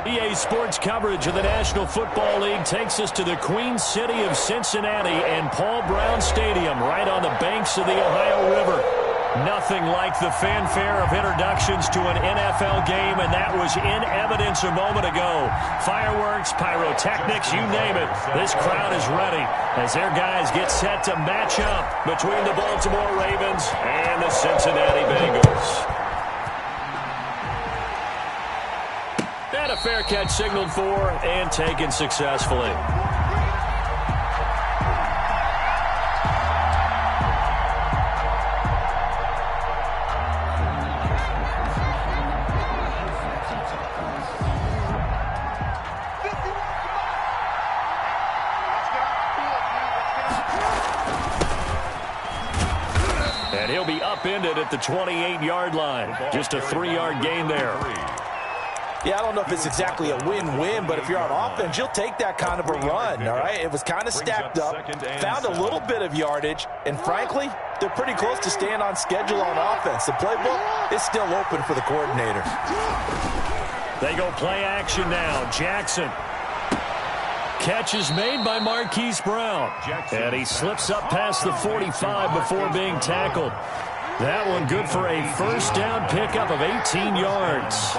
EA Sports coverage of the National Football League takes us to the Queen City of Cincinnati and Paul Brown Stadium right on the banks of the Ohio River. Nothing like the fanfare of introductions to an NFL game, and that was in evidence a moment ago. Fireworks, pyrotechnics, you name it. This crowd is ready as their guys get set to match up between the Baltimore Ravens and the Cincinnati Bengals. And a fair catch signaled for and taken successfully. And he'll be upended at the 28-yard line. Just a 3-yard gain there. Yeah, I don't know if it's exactly a win-win, but if you're on offense, you'll take that kind of a run, all right? It was kind of stacked up, found a little bit of yardage, and frankly, they're pretty close to staying on schedule on offense. The playbook is still open for the coordinator. They go play action now. Jackson. Catch is made by Marquise Brown. And he slips up past the 45 before being tackled. That one good for a first down pickup of 18 yards.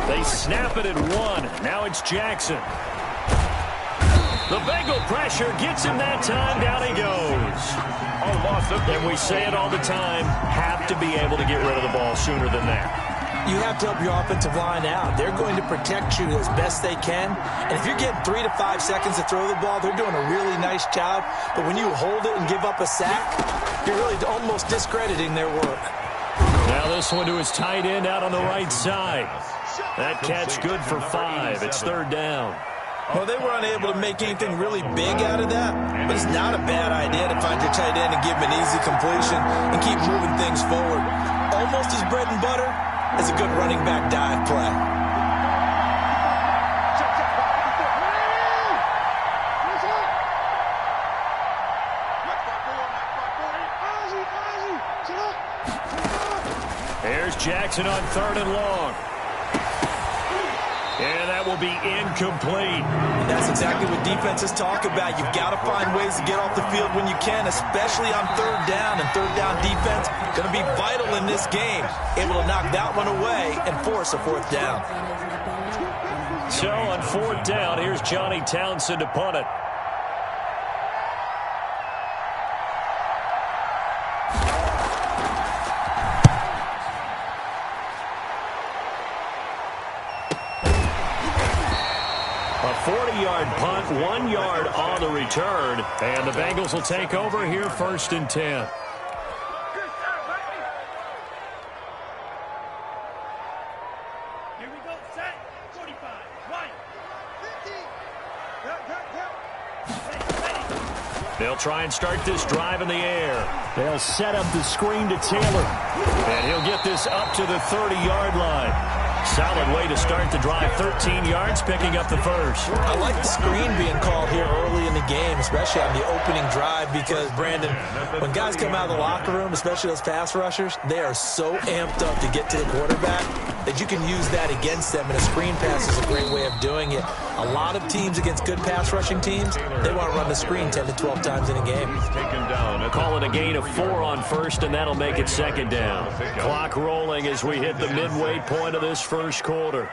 They snap it at 1. Now it's Jackson. The Bengal pressure gets him that time. Down he goes. And we say it all the time, have to be able to get rid of the ball sooner than that. You have to help your offensive line out. They're going to protect you as best they can. And if you're getting 3 to 5 seconds to throw the ball, they're doing a really nice job. But when you hold it and give up a sack, you're really almost discrediting their work. Now this one to his tight end out on the right side. That catch good for 5. It's 3rd down. Well, they were unable to make anything really big out of that, but it's not a bad idea to find your tight end and give him an easy completion and keep moving things forward. Almost as bread and butter as a good running back dive play. There's Jackson on 3rd and long. And that will be incomplete. And that's exactly what defenses talk about. You've got to find ways to get off the field when you can, especially on 3rd down. And 3rd down defense going to be vital in this game. Able to knock that one away and force a 4th down. So on 4th down, here's Johnny Townsend to punt it. A 40-yard punt, 1 yard on the return. And the Bengals will take over here 1st and 10. Here we go, set, 45, right. 50. They'll try and start this drive in the air. They'll set up the screen to Taylor. And he'll get this up to the 30-yard line. Solid way to start the drive. 13 yards, picking up the first. I like the screen being called here early in the game, especially on the opening drive, because, Brandon, when guys come out of the locker room, especially those pass rushers, they are so amped up to get to the quarterback that you can use that against them, and a screen pass is a great way of doing it. A lot of teams against good pass rushing teams, they want to run the screen 10 to 12 times in a game. Call it a gain of 4 on first, and that'll make it 2nd down. Clock rolling as we hit the midway point of this first quarter.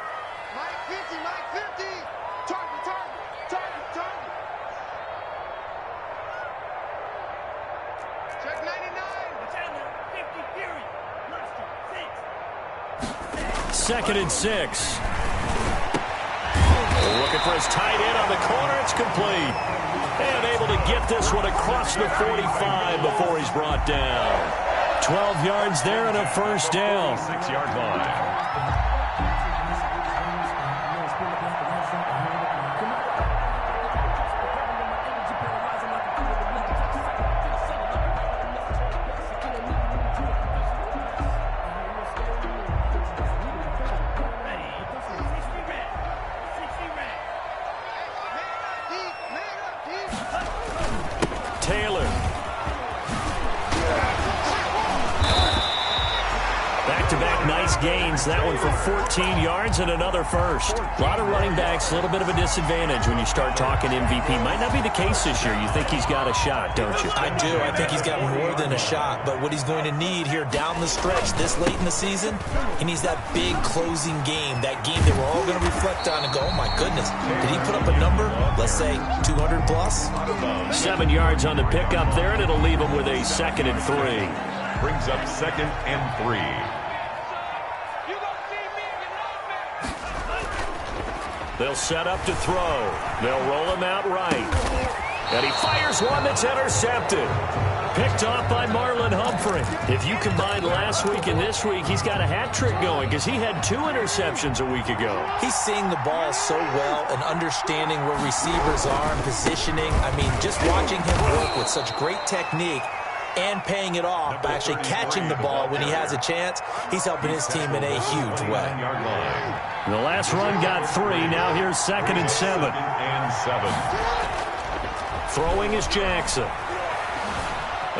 Check 99. 50, period. 2nd and 6. Looking for his tight end on the corner. It's complete. And able to get this one across the 45 before he's brought down. 12 yards there and a first down. 6-yard line. back-to-back nice gains. That one for 14 yards and another first. A lot of running backs, a little bit of a disadvantage when you start talking MVP. Might not be the case this year. You think he's got a shot, don't you? I do. I think he's got more than a shot. But what he's going to need here down the stretch this late in the season, he needs that big closing game, that game that we're all going to reflect on and go, oh, my goodness, did he put up a number, let's say 200 plus? 7 yards on the pickup there, and it'll leave him with a 2nd and 3. Brings up 2nd and 3. They'll set up to throw. They'll roll him out right. And he fires one that's intercepted. Picked off by Marlon Humphrey. If you combine last week and this week, he's got a hat trick going because he had 2 interceptions a week ago. He's seeing the ball so well and understanding where receivers are and positioning. I mean, just watching him work with such great technique and paying it off by actually catching the ball when he has a chance, he's helping his team in a huge way. The last run got 3. Now here's 2nd and 7. Throwing is Jackson.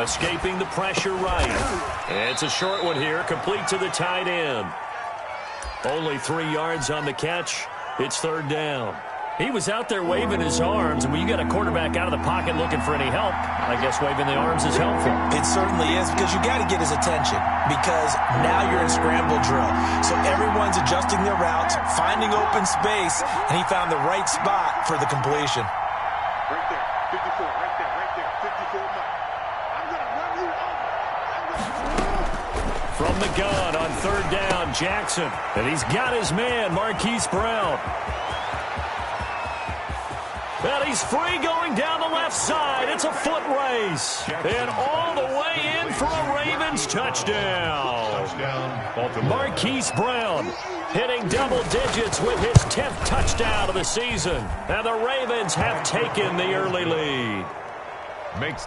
Escaping the pressure right. And it's a short one here, complete to the tight end. Only 3 yards on the catch. It's 3rd down. He was out there waving his arms, and when you got a quarterback out of the pocket looking for any help, I guess waving the arms is helpful. It certainly is, because you got to get his attention, because now you're in scramble drill. So everyone's adjusting their routes, finding open space, and he found the right spot for the completion. Right there, 54, right there, 54 Mike. I'm going to run you over. From the gun on 3rd down, Jackson. And he's got his man, Marquise Brown. And he's free going down the left side. It's a foot race. And all the way in for a Ravens touchdown. Marquise Brown hitting double digits with his 10th touchdown of the season. And the Ravens have taken the early lead.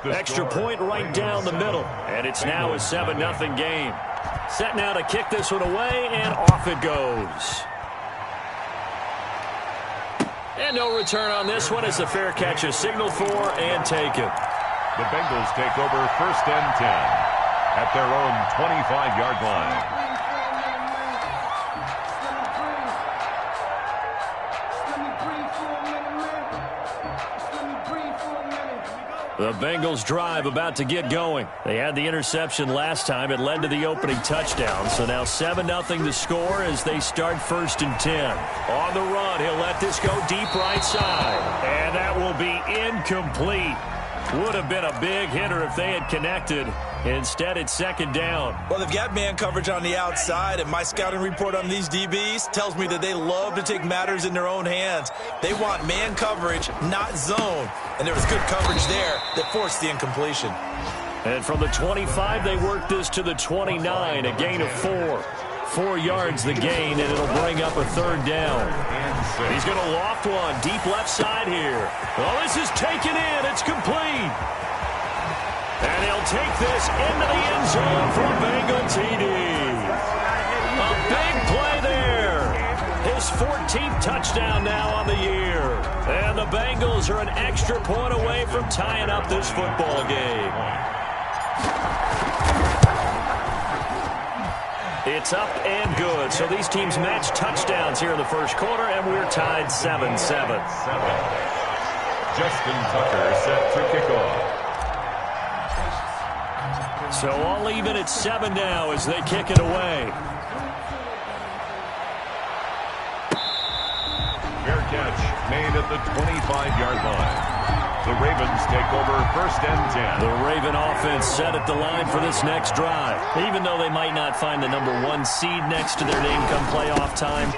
Extra point right down the middle. And it's now a 7-0 game. Set now to kick this one away, and off it goes. And no return on this one as the fair catch is signaled for and taken. The Bengals take over 1st and 10 at their own 25-yard line. The Bengals drive about to get going. They had the interception last time. It led to the opening touchdown. So now 7-0 to score as they start 1st and 10. On the run, he'll let this go deep right side. And that will be incomplete. Would have been a big hitter if they had connected. Instead, it's 2nd down. Well, they've got man coverage on the outside, and my scouting report on these DBs tells me that they love to take matters in their own hands. They want man coverage, not zone. And there was good coverage there that forced the incompletion. And from the 25, they work this to the 29, a gain of 4. 4 yards the gain, and it'll bring up a 3rd down. He's going to loft one deep left side here. Well, this is taken in. It's complete. And he'll take this into the end zone for a Bengal TD. A big play there. His 14th touchdown now on the year. And the Bengals are an extra point away from tying up this football game. It's up and good. So these teams match touchdowns here in the first quarter, and we're tied 7-7. Justin Tucker set to kick off. So all even at 7 now as they kick it away. Fair catch made at the 25-yard line. The Ravens take over 1st and 10. The Raven offense set at the line for this next drive. Even though they might not find the number 1 seed next to their name come playoff time.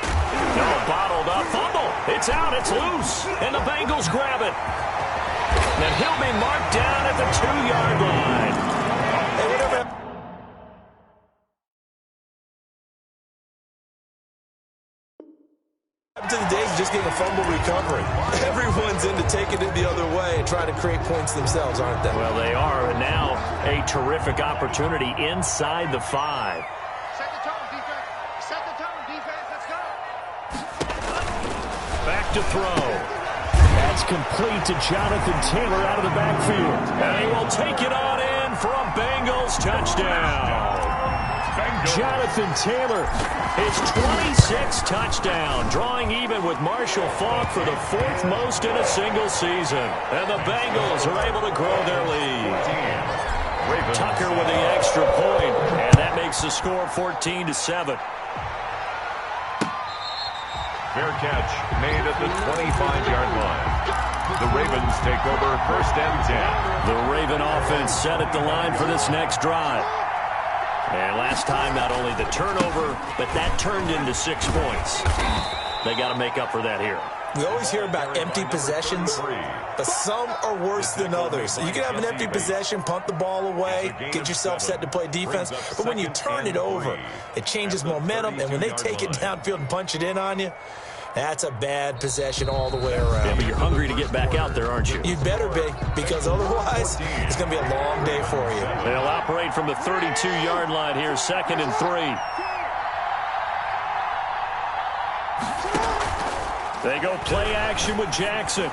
No, bottled up. Fumble. It's out. It's loose. And the Bengals grab it. And he'll be marked down at the 2-yard line. To the days of just getting a fumble recovery. Everyone's into taking it the other way and trying to create points themselves, aren't they? Well, they are. And now a terrific opportunity inside the 5. Set the tone, defense. Set the tone, defense. Let's go. Back to throw. That's complete to Jonathan Taylor out of the backfield. And he will take it on in for a Bengals touchdown. Jonathan Taylor, his 26th touchdown, drawing even with Marshall Faulk for the 4th most in a single season. And the Bengals are able to grow their lead. Tucker with the extra point, and that makes the score 14-7. Fair catch made at the 25-yard line. The Ravens take over 1st and 10. The Raven offense set at the line for this next drive. And last time, not only the turnover, but that turned into 6 points. They got to make up for that here. We always hear about empty possessions, but some are worse than others. You can have an empty possession, punt the ball away, get yourself set to play defense, but when you turn it over, it changes momentum, and when they take it downfield and punch it in on you, that's a bad possession all the way around. Yeah, but you're hungry to get back out there, aren't you? You better be, because otherwise, it's going to be a long day for you. They'll operate from the 32-yard line here, 2nd and 3. They go play action with Jackson.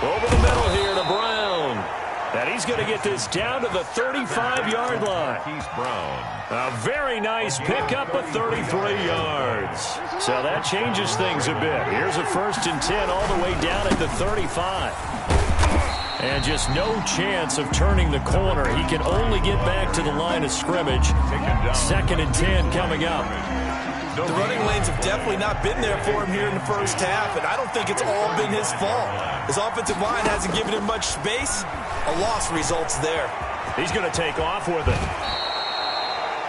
Over the middle here to Brown. And he's going to get this down to the 35-yard line. He's Brown. A very nice pickup of 33 yards. So that changes things a bit. Here's a 1st and 10 all the way down at the 35. And just no chance of turning the corner. He can only get back to the line of scrimmage. 2nd and 10 coming up. The running lanes have definitely not been there for him here in the first half, and I don't think it's all been his fault. His offensive line hasn't given him much space. A loss results there. He's going to take off with it.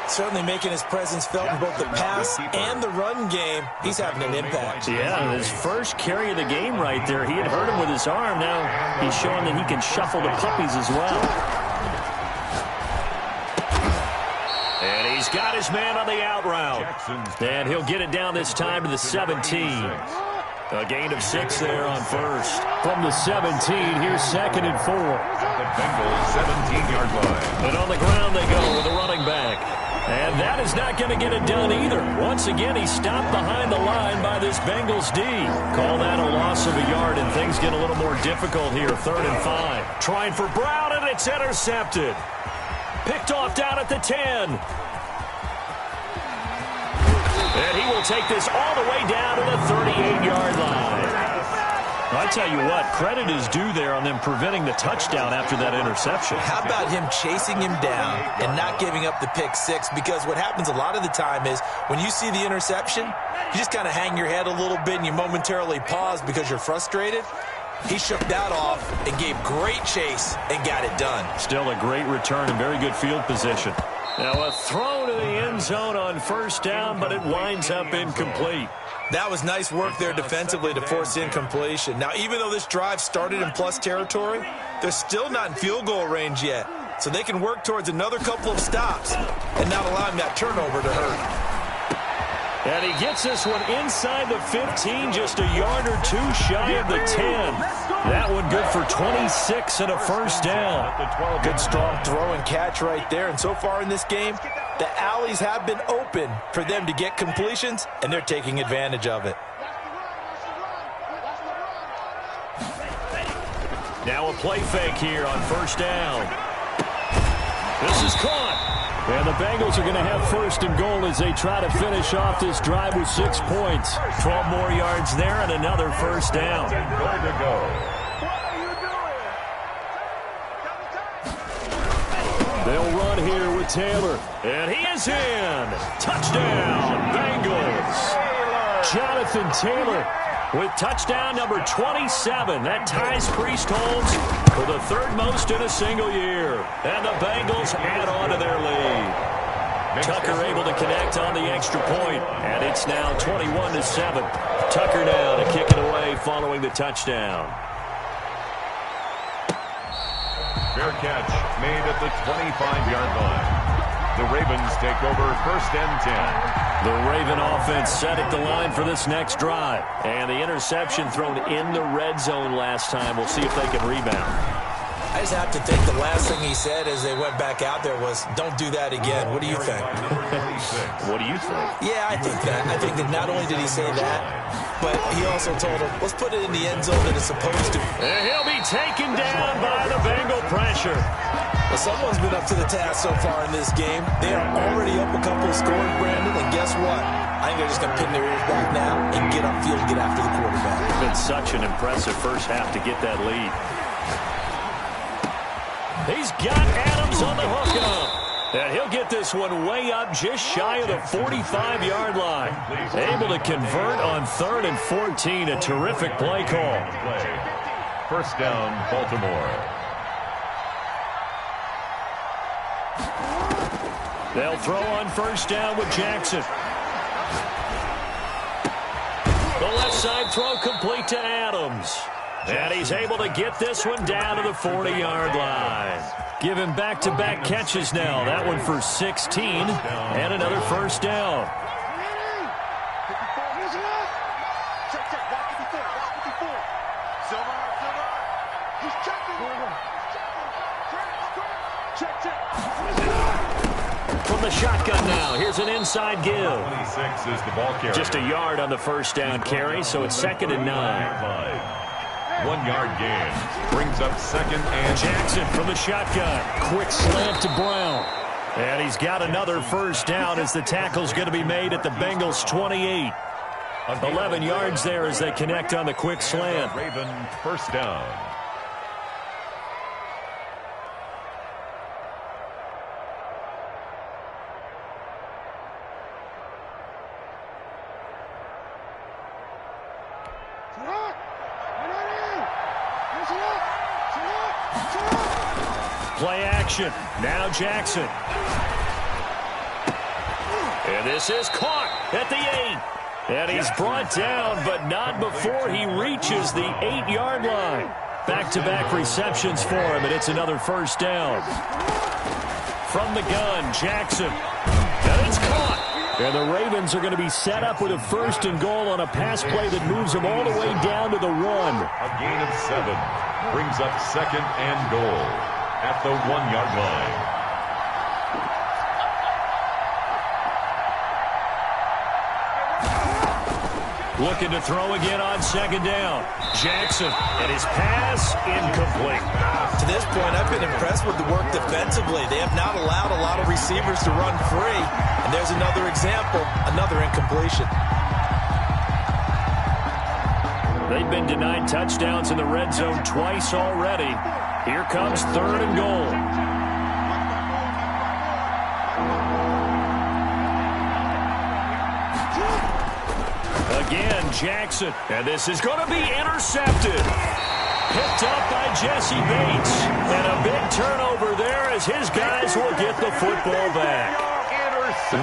Certainly making his presence felt in both the pass and the run game. He's having an impact. Yeah, his first carry of the game right there. He had hurt him with his arm. Now he's showing that he can shuffle the puppies as well. And he's got his man on the out route. And he'll get it down this time to the 17. A gain of 6 there on 1st. From the 17, here's 2nd and 4. The Bengals 17-yard line. And on the ground they go with a running back. And that is not going to get it done either. Once again, he's stopped behind the line by this Bengals D. Call that a loss of a yard, and things get a little more difficult here. 3rd and 5. Trying for Brown, and it's intercepted. Picked off down at the 10. And he will take this all the way down to the 38-yard line. I tell you what, credit is due there on them preventing the touchdown after that interception. How about him chasing him down and not giving up the pick 6? Because what happens a lot of the time is when you see the interception, you just kind of hang your head a little bit and you momentarily pause because you're frustrated. He shook that off and gave great chase and got it done. Still a great return and very good field position. Now a throw to the end zone on 1st down, but it winds up incomplete. That was nice work there defensively to force incompletion. Now, even though this drive started in plus territory, they're still not in field goal range yet. So they can work towards another couple of stops and not allowing that turnover to hurt. And he gets this one inside the 15, just a yard or 2 shy of the 10. That one good for 26 and a 1st down. Good strong throw and catch right there. And so far in this game, the alleys have been open for them to get completions, and they're taking advantage of it. Now a play fake here on 1st down. This is caught. And the Bengals are going to have 1st and goal as they try to finish off this drive with 6 points. 12 more yards there and another 1st down. Good to go. They'll run here with Taylor. And he is in. Touchdown, Bengals. Jonathan Taylor with touchdown number 27. That ties Priest Holmes for the 3rd most in a single year. And the Bengals add on to their lead. Tucker able to connect on the extra point, and it's now 21-7. Tucker now to kick it away following the touchdown. Fair catch made at the 25-yard line. The Ravens take over 1st and 10. The Raven offense set at the line for this next drive. And the interception thrown in the red zone last time. We'll see if they can rebound. I just have to think the last thing he said as they went back out there was, don't do that again. What do you think? What do you think? Yeah, I think that. I think that not only did he say that, but he also told him, let's put it in the end zone that it's supposed to. And he'll be taken down by the Bengal pressure. Well, someone's been up to the task so far in this game. They are already up a couple of scores, Brandon, and guess what? I think they're just going to pin their ears back now and get upfield and get after the quarterback. It's been such an impressive first half to get that lead. He's got Adams on the hookup. And he'll get this one way up just shy of the 45-yard line. Able to convert on 3rd and 14. A terrific play call. First down, Baltimore. They'll throw on first down with Jackson. The left side throw complete to Adams. And he's able to get this one down to the 40-yard line. Give him back-to-back catches now. That one for 16 and another first down. From the shotgun now, here's an inside give. 26 is the ball carrier. Just a yard on the first down carry, so it's 2nd and 9. 1 yard gain. Brings up 2nd and Jackson from the shotgun. Quick slant to Brown. And he's got another first down as the tackle's going to be made at the Bengals' 28. 11 yards there as they connect on the quick slant. Raven first down. Play action. Now Jackson. And this is caught at the 8. And he's brought down, but not before he reaches the 8-yard line. Back-to-back receptions for him, and it's another first down. From the gun, Jackson. And it's caught. And the Ravens are going to be set up with a 1st and goal on a pass play that moves them all the way down to the 1. A gain of 7. Brings up 2nd and goal at the 1-yard line. Looking to throw again on 2nd down. Jackson, and his pass incomplete. To this point, I've been impressed with the work defensively. They have not allowed a lot of receivers to run free. And there's another example, another incompletion. They've been denied touchdowns in the red zone twice already. Here comes 3rd and goal. Again, Jackson. And this is going to be intercepted. Picked up by Jesse Bates. And a big turnover there as his guys will get the football back.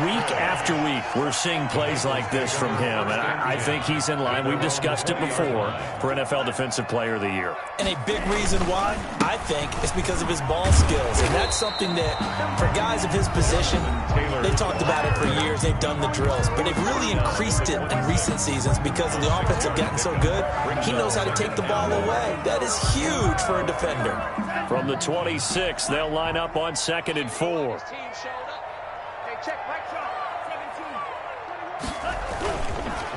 Week after week, we're seeing plays like this from him, and I think he's in line. We've discussed it before for NFL Defensive Player of the Year. And a big reason why, I think, is because of his ball skills. And that's something that, for guys of his position, they've talked about it for years. They've done the drills. But they've really increased it in recent seasons because the offense have gotten so good. He knows how to take the ball away. That is huge for a defender. From the 26, they'll line up on 2nd and 4.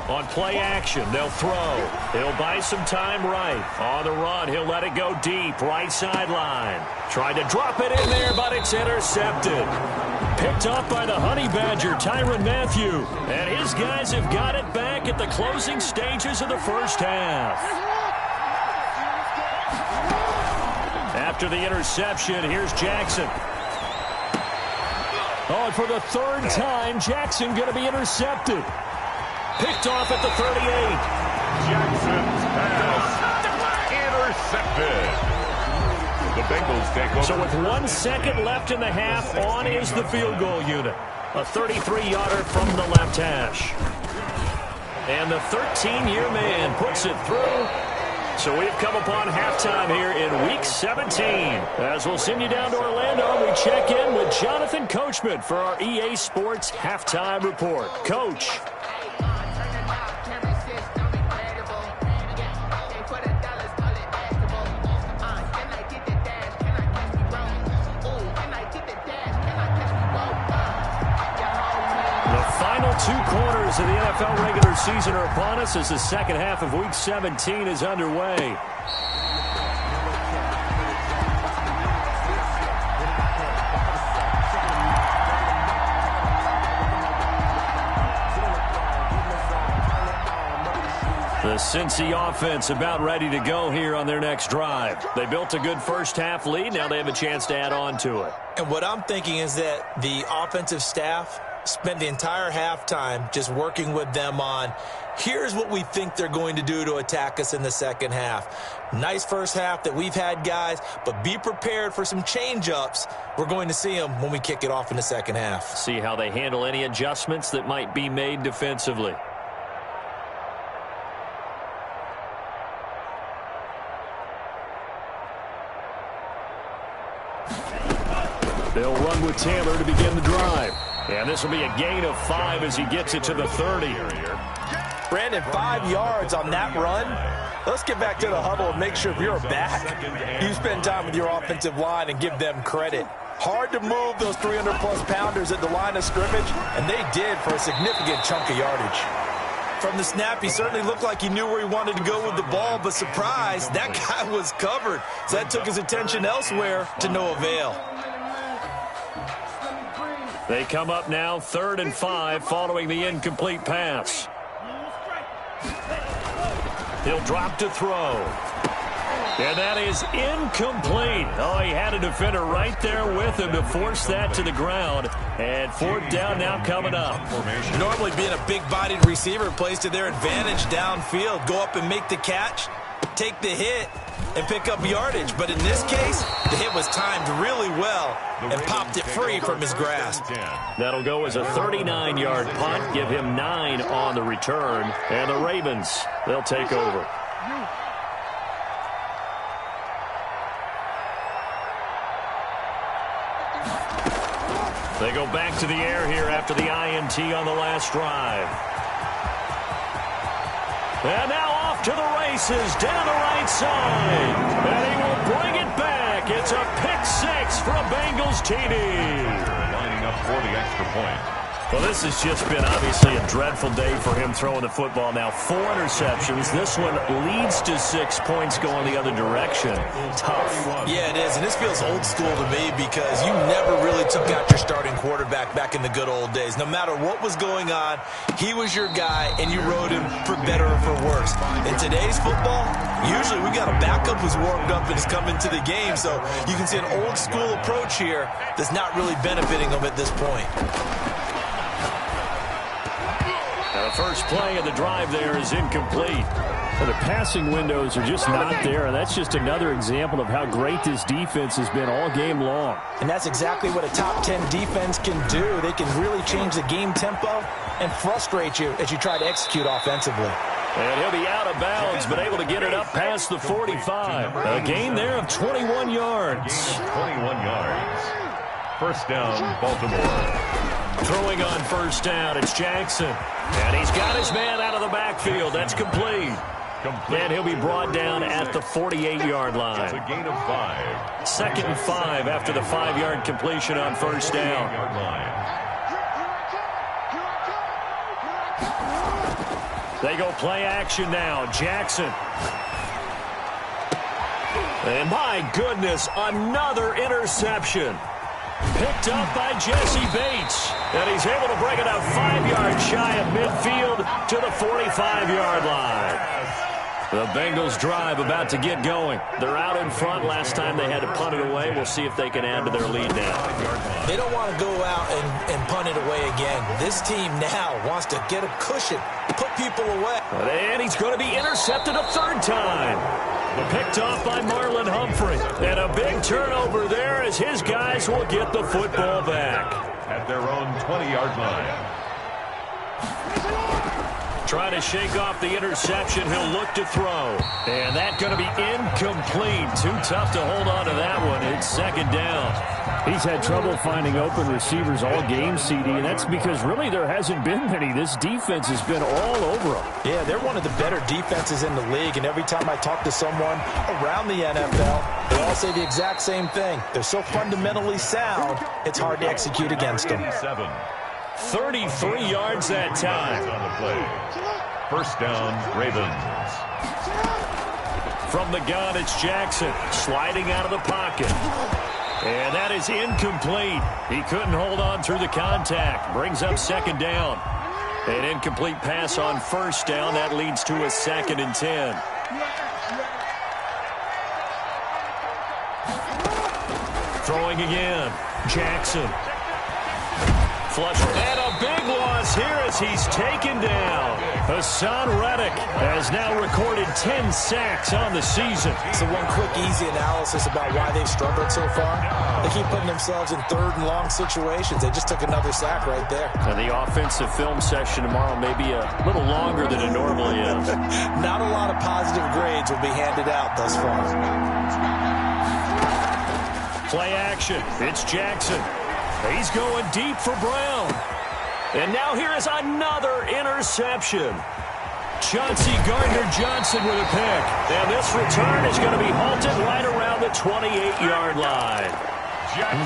On play action, they'll throw. He'll buy some time right. On the run, he'll let it go deep, right sideline. Tried to drop it in there, but it's intercepted. Picked off by the Honey Badger, Tyrann Mathieu. And his guys have got it back at the closing stages of the first half. After the interception, here's Jackson. Oh, and for the 3rd time, Jackson going to be intercepted. Picked off at the 38. Jackson's pass intercepted. The Bengals take over. So with 1 second left in the half, on is the field goal unit. A 33-yarder from the left hash. And the 13-year man puts it through. So we've come upon halftime here in Week 17. As we'll send you down to Orlando, we check in with Jonathan Coachman for our EA Sports Halftime Report. Coach. Final 2 quarters of the NFL regular season are upon us as the second half of Week 17 is underway. The Cincy offense about ready to go here on their next drive. They built a good first-half lead. Now they have a chance to add on to it. And what I'm thinking is that the offensive staff spent the entire halftime just working with them on, here's what we think they're going to do to attack us in the second half. Nice first half that we've had, guys, but be prepared for some change-ups. We're going to see them when we kick it off in the second half. See how they handle any adjustments that might be made defensively. They'll run with Taylor to begin the drive. And this will be a gain of 5 as he gets it to the 30. Brandon, 5 yards on that run. Let's get back to the huddle and make sure if you're back, you spend time with your offensive line and give them credit. Hard to move those 300-plus pounders at the line of scrimmage, and they did for a significant chunk of yardage. From the snap, he certainly looked like he knew where he wanted to go with the ball, but surprise, that guy was covered. So that took his attention elsewhere to no avail. They come up now 3rd and 5 following the incomplete pass. He'll drop to throw. And that is incomplete. Oh, he had a defender right there with him to force that to the ground. And 4th down now coming up. Normally being a big-bodied receiver plays to their advantage downfield. Go up and make the catch, take the hit, and pick up yardage. But in this case, the hit was timed really well and popped it free from his grasp. That'll go as a 39-yard punt. Give him 9 on the return. And the Ravens, they'll take over. They go back to the air here after the INT on the last drive. And now off to the races down the right side. And he will bring it back. It's a pick 6 for a Bengals TD. Lining up for the extra point. Well, this has just been obviously a dreadful day for him throwing the football. Now 4 interceptions. This one leads to 6 points going the other direction. Tough. Yeah, it is. And this feels old school to me because you never really took out your starting quarterback back in the good old days. No matter what was going on, he was your guy, and you rode him for better or for worse. In today's football, usually we got a backup who's warmed up and is coming to the game. So you can see an old school approach here that's not really benefiting him at this point. The first play of the drive there is incomplete. Well, the passing windows are just not there, and that's just another example of how great this defense has been all game long. And that's exactly what a top 10 defense can do. They can really change the game tempo and frustrate you as you try to execute offensively. And he'll be out of bounds, but able to get it up past the 45. A gain there of 21 yards. 21 yards. First down, Baltimore. Throwing on first down, it's Jackson. And he's got his man out of the backfield. That's complete. And he'll be brought down at the 48-yard line. It's a gain of 5. 2nd and 5 after the 5-yard completion on first down. They go play action now. Jackson. And my goodness, another interception. Picked up by Jesse Bates. And he's able to bring it out 5 yards shy of midfield to the 45-yard line. The Bengals drive about to get going. They're out in front. Last time they had to punt it away. We'll see if they can add to their lead now. They don't want to go out and punt it away again. This team now wants to get a cushion, put people away. And he's going to be intercepted a 3rd time. Picked off by Marlon Humphrey. And a big turnover there as his guys will get the football back. At their own 20-yard line. Trying to shake off the interception. He'll look to throw. And that's going to be incomplete. Too tough to hold on to that one. It's 2nd down. He's had trouble finding open receivers all game, CD, and that's because really there hasn't been many. This defense has been all over them. Yeah, they're one of the better defenses in the league, and every time I talk to someone around the NFL, they all say the exact same thing. They're so fundamentally sound, it's hard to execute against them. 33 yards that time. On the play. First down, Ravens. From the gun, it's Jackson sliding out of the pocket. And that is incomplete. He couldn't hold on through the contact. Brings up 2nd down. An incomplete pass on first down. That leads to a 2nd and 10. Throwing again. Jackson. Flush. And a big loss here as he's taken down. Hassan Reddick has now recorded 10 sacks on the season. So one quick, easy analysis about why they've struggled so far. They keep putting themselves in 3rd and long situations. They just took another sack right there. And the offensive film session tomorrow may be a little longer than it normally is. Not a lot of positive grades will be handed out thus far. Play action. It's Jackson. He's going deep for Brown. And now here is another interception. Chauncey Gardner-Johnson with a pick. And this return is going to be halted right around the 28-yard line.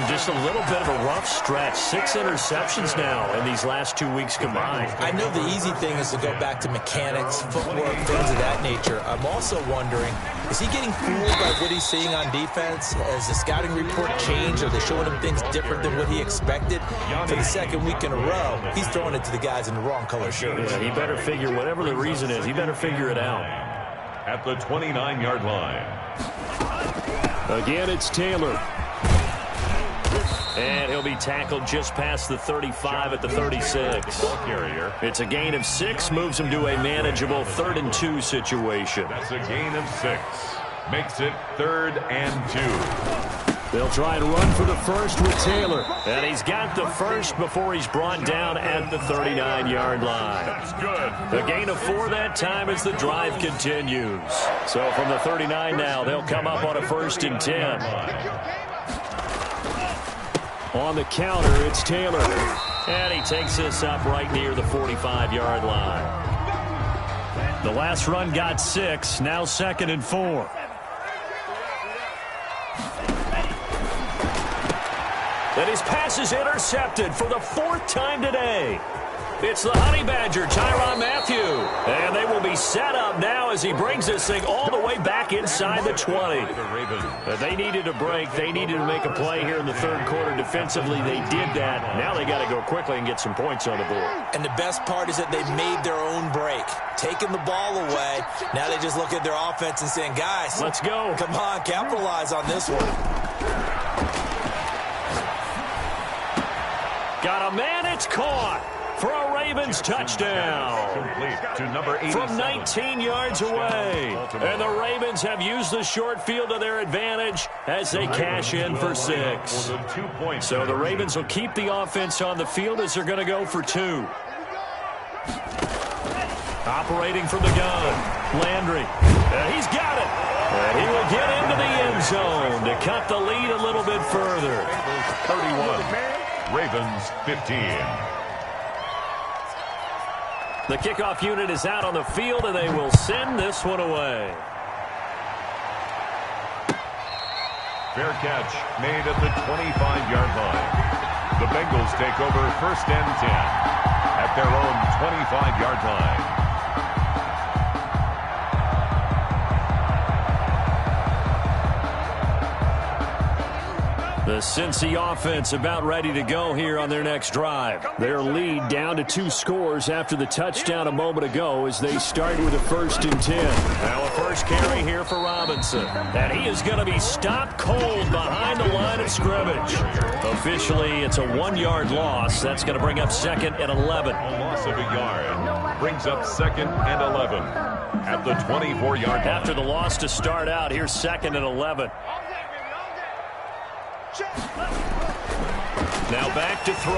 Just a little bit of a rough stretch. 6 interceptions now in these last 2 weeks combined. I know the easy thing is to go back to mechanics, footwork, things of that nature. I'm also wondering, is he getting fooled by what he's seeing on defense? Has the scouting report changed? Are they showing him things different than what he expected? For the 2nd week in a row, he's throwing it to the guys in the wrong color shirts. Yeah, he better figure, whatever the reason is, he better figure it out. At the 29-yard line. Again, it's Taylor. And he'll be tackled just past the 35 at the 36. It's a gain of 6, moves him to a manageable 3rd and 2 situation. That's a gain of 6. Makes it 3rd and 2. They'll try and run for the first with Taylor. And he's got the first before he's brought down at the 39-yard line. That's good. A gain of 4 that time as the drive continues. So from the 39 now, they'll come up on a 1st and 10. On the counter, it's Taylor. And he takes this up right near the 45-yard line. The last run got 6, now 2nd and 4. And his pass is intercepted for the 4th time today. It's the Honey Badger, Tyrann Mathieu. And they will be set up now as he brings this thing all the way back inside the 20. They needed a break. They needed to make a play here in the 3rd quarter defensively. They did that. Now they got to go quickly and get some points on the board. And the best part is that they made their own break. Taking the ball away. Now they just look at their offense and saying, guys, let's go. Come on, capitalize on this one. Got a man, it's caught. For a Ravens touchdown. Complete to number 87. From 19 yards away. And the Ravens have used the short field to their advantage as they cash in for 6. So the Ravens will keep the offense on the field as they're going to go for 2. Operating from the gun. Landry. He's got it. And he will get into the end zone to cut the lead a little bit further. 31. Ravens 15. The kickoff unit is out on the field, and they will send this one away. Fair catch made at the 25-yard line. The Bengals take over 1st and 10 at their own 25-yard line. The Cincy offense about ready to go here on their next drive. Their lead down to 2 scores after the touchdown a moment ago as they start with a 1st and 10. Now a first carry here for Robinson. And he is going to be stopped cold behind the line of scrimmage. Officially, it's a 1-yard loss. That's going to bring up 2nd and 11. A loss of a yard brings up 2nd and 11 at the 24-yard line. After the loss to start out, here's 2nd and 11. Now back to throw.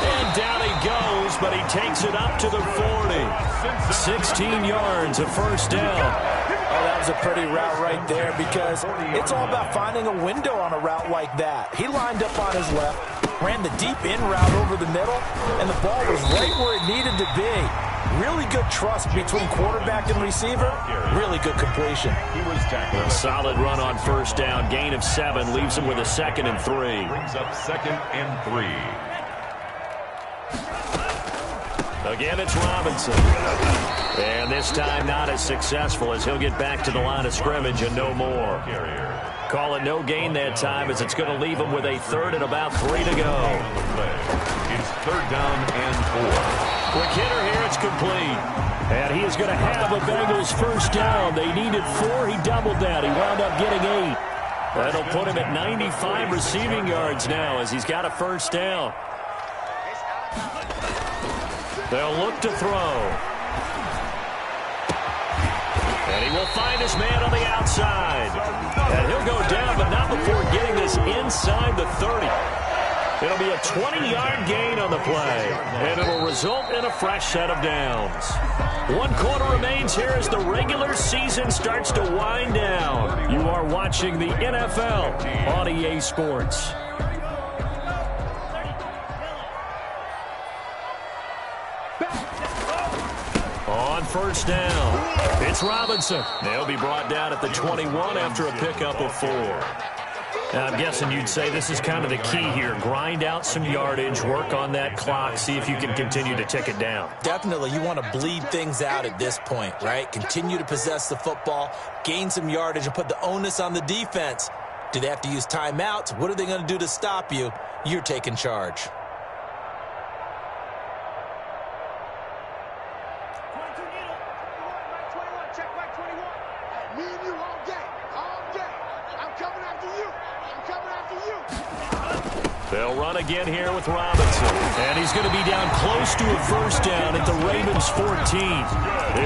And down he goes, but he takes it up to the 40. 16 yards, a 1st down. Oh, that was a pretty route right there because it's all about finding a window on a route like that. He lined up on his left, ran the deep in route over the middle, and the ball was right where it needed to be. Really good trust between quarterback and receiver. Really good completion. He was tackled. A solid run on 1st down. Gain of 7 leaves him with a 2nd and 3. Brings up 2nd and 3. Again, it's Robinson. And this time not as successful as he'll get back to the line of scrimmage and no more. Call it no gain that time as it's going to leave him with a 3rd and about 3 to go. It's 3rd down and 4. Quick hitter here. It's complete. And he is going to have a Bengals first down. They needed 4. He doubled that. He wound up getting 8. That'll put him at 95 receiving yards now as he's got a first down. They'll look to throw. And he will find his man on the outside. And he'll go down, but not before getting this inside the 30. It'll be a 20-yard gain on the play, and it'll result in a fresh set of downs. 1 quarter remains here as the regular season starts to wind down. You are watching the NFL on EA Sports. On first down, it's Robinson. They'll be brought down at the 21 after a pickup of 4. Now, I'm guessing you'd say this is kind of the key here. Grind out some yardage, work on that clock, see if you can continue to tick it down. Definitely. You want to bleed things out at this point, right? Continue to possess the football, gain some yardage, and put the onus on the defense. Do they have to use timeouts? What are they going to do to stop you? You're taking charge. They'll run again here with Robinson. And he's going to be down close to a first down at the Ravens' 14.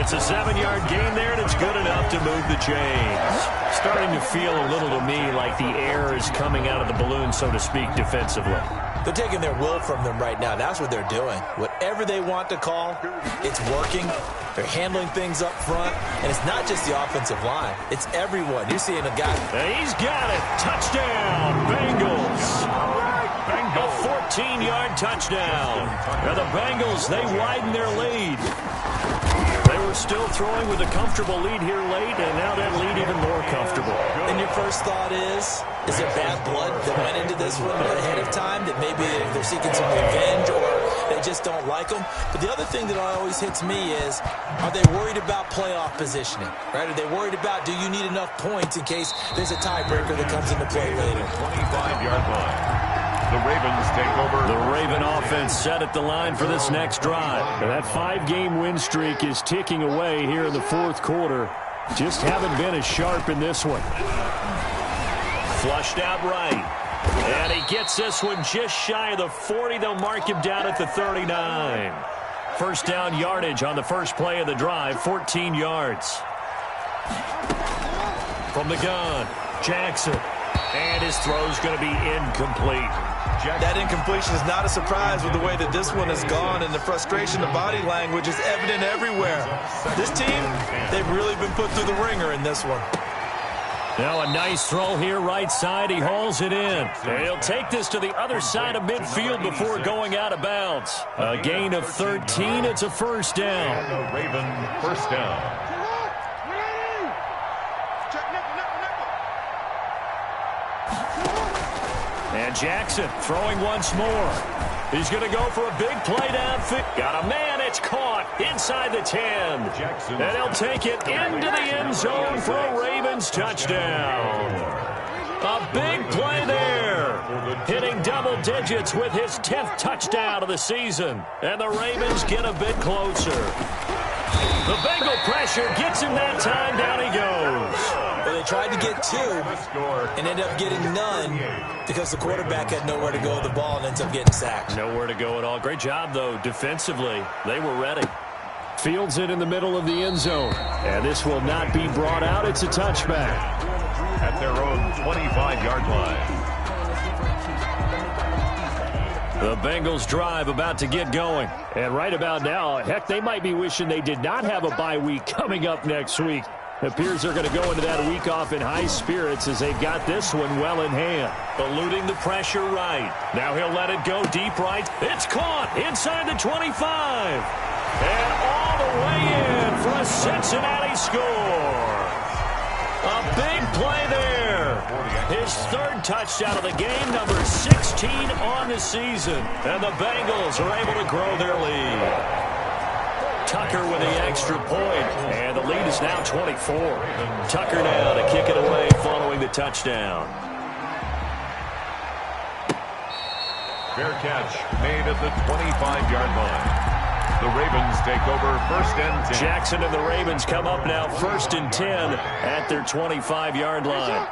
It's a 7-yard gain there, and it's good enough to move the chains. Starting to feel a little to me like the air is coming out of the balloon, so to speak, defensively. They're taking their will from them right now. That's what they're doing. Whatever they want to call, it's working. They're handling things up front. And it's not just the offensive line. It's everyone. You're seeing a guy. He's got it. Touchdown, Bengals. A 14-yard touchdown. Now the Bengals, they widen their lead. They were still throwing with a comfortable lead here late, and now that lead even more comfortable. And your first thought is there bad blood that went into this one ahead of time, that maybe they're seeking some revenge or they just don't like them? But the other thing that always hits me is, are they worried about playoff positioning? Right? Are they worried about, do you need enough points in case there's a tiebreaker that comes into play later? 25-yard line. The Ravens take over. The Raven offense set at the line for this next drive. And that 5-game win streak is ticking away here in the 4th quarter. Just haven't been as sharp in this one. Flushed out right. And he gets this one just shy of the 40. They'll mark him down at the 39. First down yardage on the first play of the drive, 14 yards. From the gun, Jackson. And his throw's going to be incomplete. That incompletion is not a surprise with the way that this one has gone, and the frustration, the body language is evident everywhere. This team, they've really been put through the ringer in this one. Now a nice throw here right side. He hauls it in. And he'll take this to the other side of midfield before going out of bounds. A gain of 13. It's a first down. The Raven first down. And Jackson throwing once more. He's going to go for a big play downfield. Got a man. It's caught inside the 10. And he'll take it into the end zone for a Ravens touchdown. A big play there. Hitting double digits with his 10th touchdown of the season. And the Ravens get a bit closer. The Bengal pressure gets him that time. Down he goes. Well, they tried to get 2 and ended up getting none because the quarterback had nowhere to go with the ball and ends up getting sacked. Nowhere to go at all. Great job, though, defensively. They were ready. Fields it in the middle of the end zone. And this will not be brought out. It's a touchback. At their own 25-yard line. The Bengals drive about to get going. And right about now, heck, they might be wishing they did not have a bye week coming up next week. It appears they're going to go into that week off in high spirits as they've got this one well in hand. Eluding the pressure right. Now he'll let it go deep right. It's caught inside the 25. And all the way in for a Cincinnati score. A big play there. His 3rd touchdown of the game, number 16 on the season. And the Bengals are able to grow their lead. Tucker with the extra point, and the lead is now 24. Tucker now to kick it away following the touchdown. Fair catch made at the 25-yard line. The Ravens take over 1st and 10. Jackson and the Ravens come up now 1st and 10 at their 25-yard line.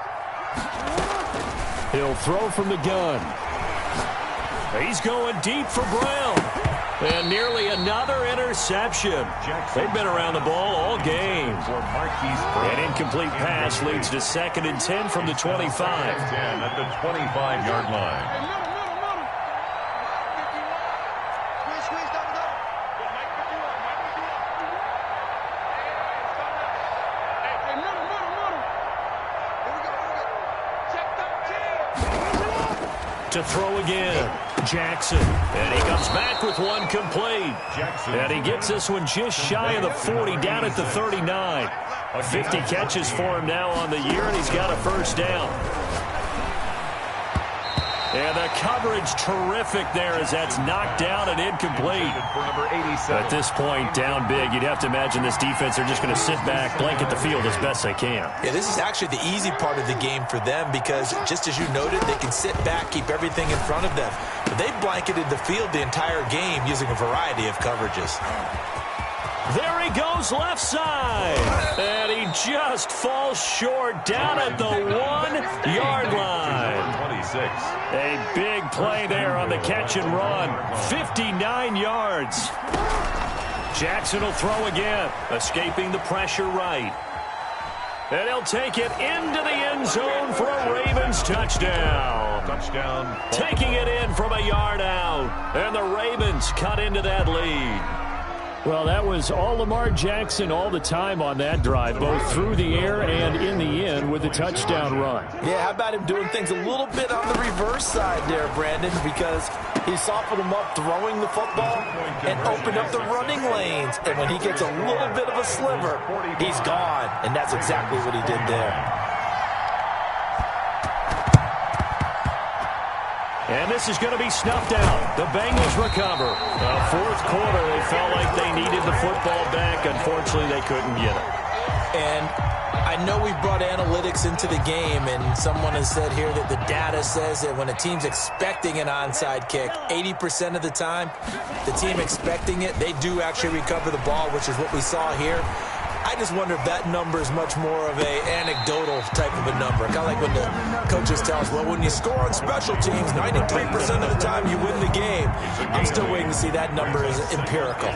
He'll throw from the gun. He's going deep for Brown. And nearly another interception. They've been around the ball all game. An incomplete pass leads to 2nd and 10 from the 25. 10 at the 25-yard line. To throw again, Jackson. And he comes back with one complete. And he gets this one just shy of the 40, down at the 39. 50 catches for him now on the year, and he's got a 1st down. And the coverage terrific there as that's knocked down and incomplete. At this point, down big, you'd have to imagine this defense are just going to sit back, blanket the field as best they can. Yeah, this is actually the easy part of the game for them because, just as you noted, they can sit back, keep everything in front of them. But they've blanketed the field the entire game using a variety of coverages. There he goes left side. And he just falls short down at the 1-yard line. 26. A big play there on the catch and run. 59 yards. Jackson will throw again, escaping the pressure right. And he'll take it into the end zone for a Ravens touchdown. Touchdown. Taking it in from a yard out. And the Ravens cut into that lead. Well, that was all Lamar Jackson all the time on that drive, both through the air and in the end with the touchdown run. Yeah, how about him doing things a little bit on the reverse side there, Brandon, because he softened him up throwing the football and opened up the running lanes. And when he gets a little bit of a sliver, he's gone. And that's exactly what he did there. And this is going to be snuffed out. The Bengals recover. Fourth quarter, they felt like they needed the football back. Unfortunately, they couldn't get it. And I know we brought analytics into the game, and someone has said here that the data says that when a team's expecting an onside kick, 80% of the time, the team expecting it, they do actually recover the ball, which is what we saw here. I just wonder if that number is much more of a anecdotal type of a number. Kind of like when the coaches tell us, well, when you score on special teams, 93% of the time you win the game. I'm still waiting to see that number is empirical.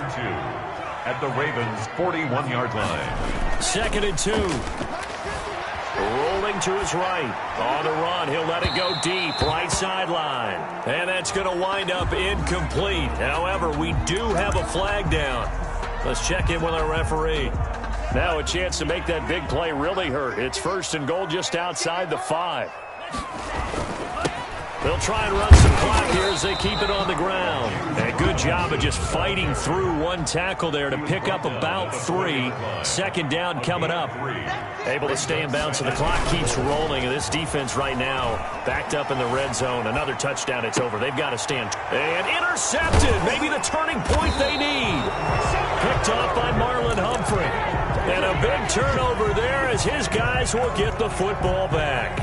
At the Ravens' 41-yard line. 2nd and 2. Rolling to his right. On the run, he'll let it go deep, right sideline. And that's going to wind up incomplete. However, we do have a flag down. Let's check in with our referee. Now a chance to make that big play really hurt. It's 1st and goal just outside the 5. They'll try and run some clock here as they keep it on the ground. A good job of just fighting through one tackle there to pick up about 3. 2nd down coming up. Able to stay in bounds, so the clock keeps rolling. And this defense right now backed up in the red zone. Another touchdown, it's over. They've got to stand. And intercepted. Maybe the turning point they need. Picked off by Marlon Humphrey. And a big turnover there as his guys will get the football back.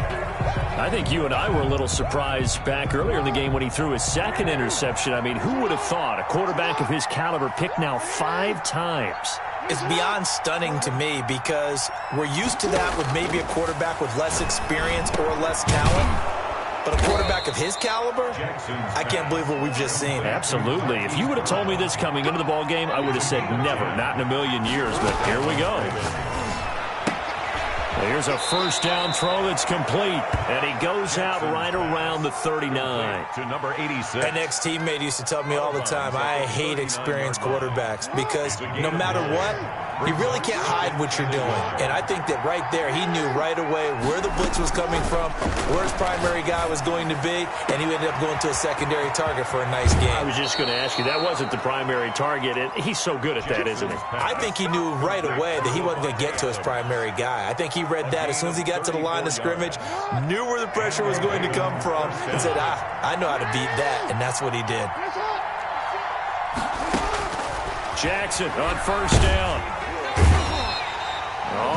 I think you and I were a little surprised back earlier in the game when he threw his 2nd interception. I mean, who would have thought a quarterback of his caliber picked now 5 times? It's beyond stunning to me because we're used to that with maybe a quarterback with less experience or less talent. But a quarterback of his caliber, I can't believe what we've just seen. Absolutely. If you would have told me this coming into the ball game, I would have said never, not in a million years. But here we go. Here's a 1st down throw that's complete. And he goes out right around the 39. To number 86. An ex-teammate used to tell me all the time, I hate experienced quarterbacks because no matter what, you really can't hide what you're doing. And I think that right there, he knew right away where the blitz was coming from, where his primary guy was going to be, and he ended up going to a secondary target for a nice game. I was just going to ask you, that wasn't the primary target. And he's so good at that, isn't he? I think he knew right away that he wasn't going to get to his primary guy. I think he read that as soon as he got to the line of scrimmage, knew where the pressure was going to come from, and said, I know how to beat that, and that's what he did. Jackson on 1st down.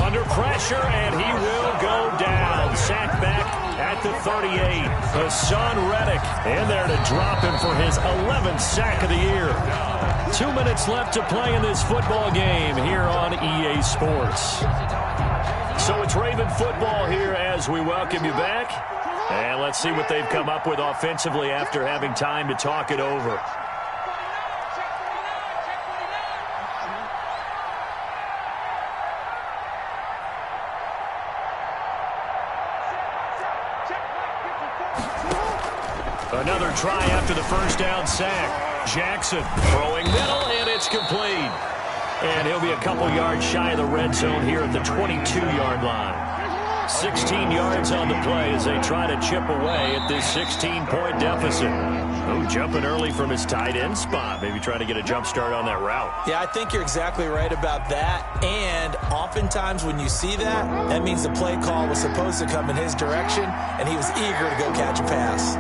Under pressure, and he will go down. Sacked back at the 38. Hassan Reddick in there to drop him for his 11th sack of the year. 2 minutes left to play in this football game here on EA Sports. So it's Raven football here as we welcome you back. And let's see what they've come up with offensively after having time to talk it over. Another try after the first down sack. Jackson throwing middle, and it's complete. And he'll be a couple yards shy of the red zone here at the 22-yard line. 16 yards on the play as they try to chip away at this 16-point deficit. Oh, jumping early from his tight end spot. Maybe trying to get a jump start on that route. Yeah, I think you're exactly right about that. And oftentimes when you see that, that means the play call was supposed to come in his direction, and he was eager to go catch a pass.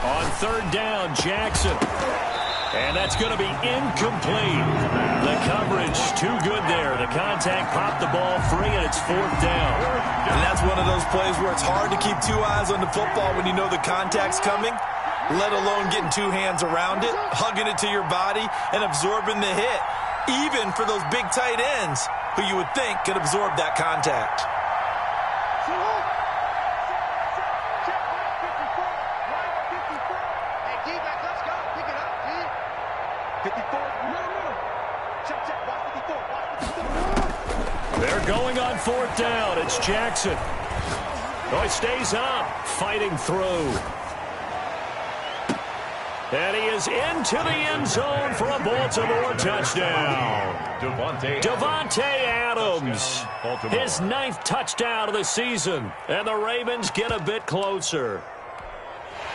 On third down, Jackson. And that's going to be incomplete. The coverage too good there. The contact popped the ball free, and it's fourth down. And that's one of those plays where it's hard to keep two eyes on the football when you know the contact's coming, let alone getting two hands around it, hugging it to your body, and absorbing the hit, even for those big tight ends who you would think could absorb that contact. They're going on fourth down. It's Jackson. Oh, he stays up, fighting through. And he is into the end zone for a Baltimore touchdown. Devontae Adams, his 9th touchdown of the season. And the Ravens get a bit closer.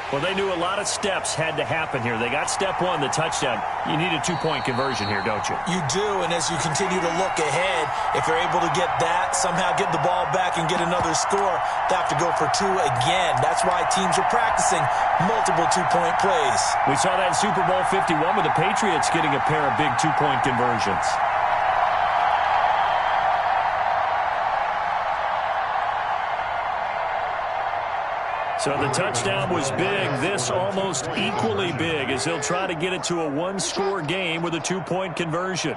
Well, they knew a lot of steps had to happen here. They got step one, the touchdown. You need a 2-point conversion here, don't you? You do, and as you continue to look ahead, if you're able to get that, somehow get the ball back and get another score, they have to go for 2 again. That's why teams are practicing multiple 2-point plays. We saw that in Super Bowl 51 with the Patriots getting a pair of big 2-point conversions. So the touchdown was big. This almost equally big as he'll try to get it to a 1-score game with a 2-point conversion.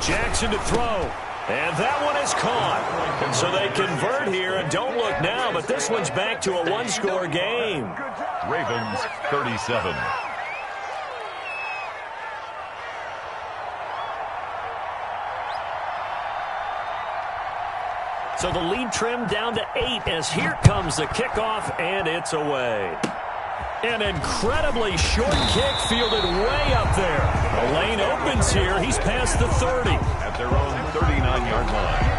Jackson to throw. And that one is caught. So they convert here and don't look now, but this one's back to a 1-score game. Ravens 37. So the lead trimmed down to 8 as here comes the kickoff, and it's away. An incredibly short kick fielded way up there. The lane opens here. He's past the 30. At their own 39-yard line.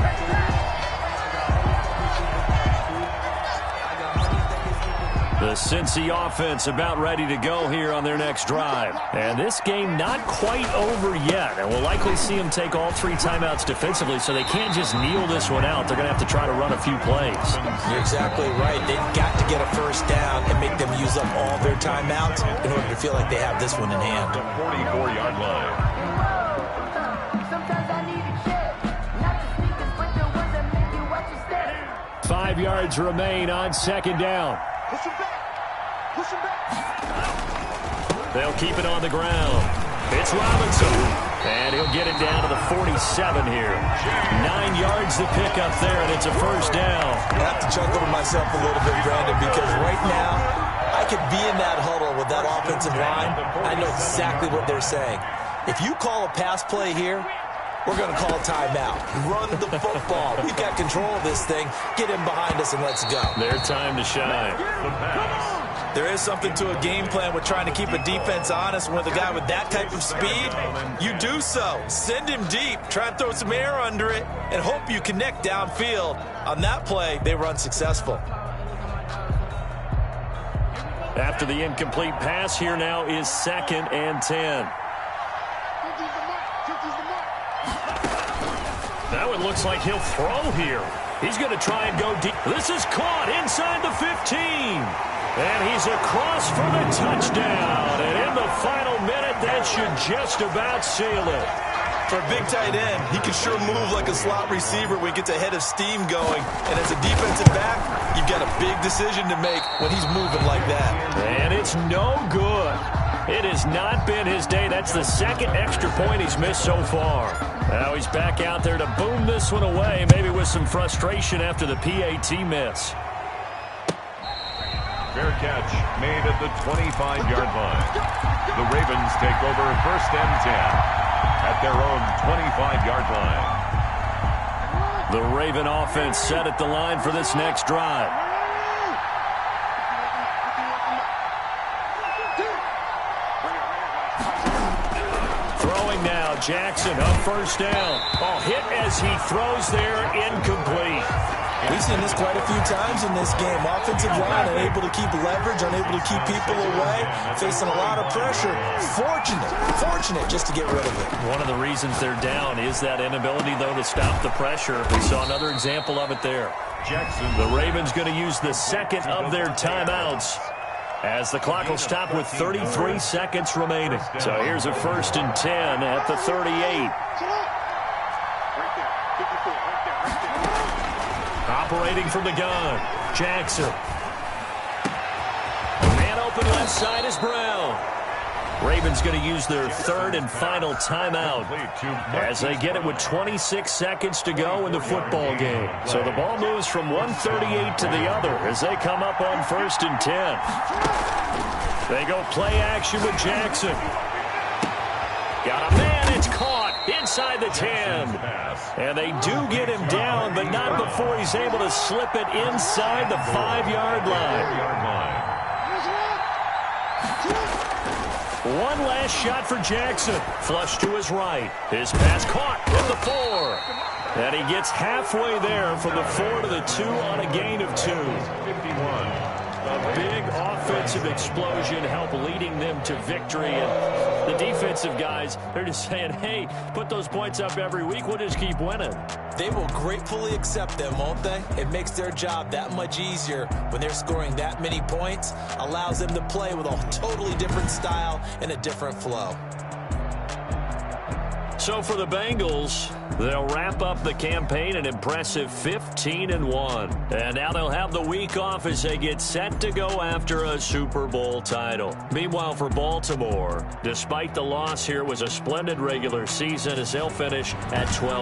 The Cincy offense about ready to go here on their next drive. And this game not quite over yet. And we'll likely see them take all 3 timeouts defensively, so they can't just kneel this one out. They're going to have to try to run a few plays. You're exactly right. They've got to get a first down and make them use up all their timeouts in order to feel like they have this one in hand. The 44-yard line. 5 yards remain on second down. Push him back. Push him back. They'll keep it on the ground. It's Robinson. And he'll get it down to the 47 here. 9 yards to pick up there, and it's a first down. I have to chuckle to myself a little bit, Brandon, because right now I could be in that huddle with that offensive line. I know exactly what they're saying. If you call a pass play here, we're going to call a timeout. Run the football. We've got control of this thing. Get him behind us and let's go. Their time to shine. There is something to a game plan with trying to keep a defense honest. With a guy with that type of speed, you do so. Send him deep. Try and throw some air under it and hope you connect downfield. On that play, they run successful. After the incomplete pass, here now is 2nd and 10. Now it looks like he'll throw here. He's going to try and go deep. This is caught inside the 15. And he's across for the touchdown. And in the final minute, that should just about seal it. For a big tight end, he can sure move like a slot receiver when he gets a head of steam going. And as a defensive back, you've got a big decision to make when he's moving like that. And it's no good. It has not been his day. That's the second extra point he's missed so far. Now he's back out there to boom this one away, maybe with some frustration after the PAT miss. Fair catch made at the 25-yard line. The Ravens take over 1st and 10 at their own 25-yard line. The Raven offense set at the line for this next drive. Throwing now, Jackson up 1st down. Oh, hit as he throws there, incomplete. We've seen this quite a few times in this game. Offensive line unable to keep leverage, unable to keep people away, facing a lot of pressure. Fortunate just to get rid of it. One of the reasons they're down is that inability, though, to stop the pressure. We saw another example of it there. Jackson. The Ravens going to use the second of their timeouts, as the clock will stop with 33 seconds remaining. So here's a 1st and 10 at the 38. Operating from the gun, Jackson. Man open left side is Brown. Ravens going to use their 3rd and final timeout as they get it with 26 seconds to go in the football game. So the ball moves from 138 to the other as they come up on 1st and 10. They go play action with Jackson. Got a man, it's caught inside the 10. And they do get him down, but not before he's able to slip it inside the 5-yard line. One last shot for Jackson. Flush to his right. His pass caught at the 4. And he gets halfway there from the 4 to the 2 on a gain of 2. 51. A big offensive explosion helped leading them to victory. And the defensive guys, they're just saying, hey, put those points up every week. We'll just keep winning. They will gratefully accept them, won't they? It makes their job that much easier when they're scoring that many points. Allows them to play with a totally different style and a different flow. So for the Bengals, they'll wrap up the campaign an impressive 15-1. And now they'll have the week off as they get set to go after a Super Bowl title. Meanwhile, for Baltimore, despite the loss here, was a splendid regular season as they'll finish at 12.